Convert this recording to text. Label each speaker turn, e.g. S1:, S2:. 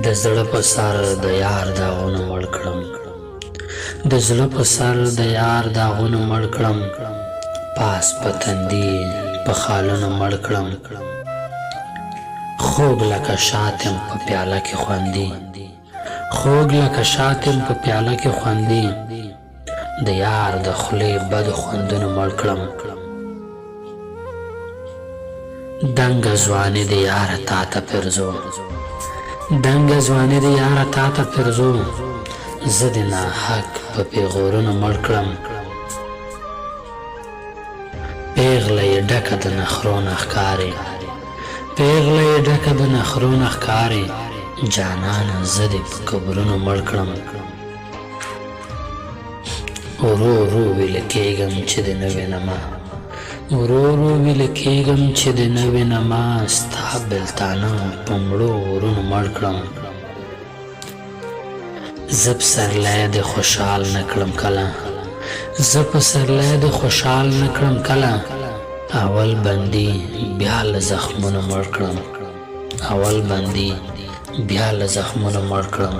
S1: د زړه په سر د یار داغونه مړ کړم د زړه په سر د یار داغونه مړ کړم پاس په تندي په خالونو مړ کړم خوږ لکه شاتم په پیاله کې خوندي خوږ لکه شاتم په پیاله کې خوندي د یار د خولې بدو خوندونو مړ کړم دنګه ځواني د یاره تا ته پرزو دنګه ځواني د یاره تا ته پرزو زه د ناحق په پیغورونو مړ کړم پیغله یې ډکه د نخرو نه ښکاري پیغله یې ډکه د نخرو نه ښکاري جانانه زه دې په قبرونو مړ کړم ورو ورو ویله کېږم چې د نه وینمه ورو ورو ویله کېږم چې د نه وینمه ستا بېلتانه په مړو ورونو مړ کړم زه پسرلی د خوشحال نه کړم کله زه پسرلی د خوشحال نه کړم کله اول بندي بیا له زخمونو مړ کړم اول بندي بیا له زخمونو مړ کړم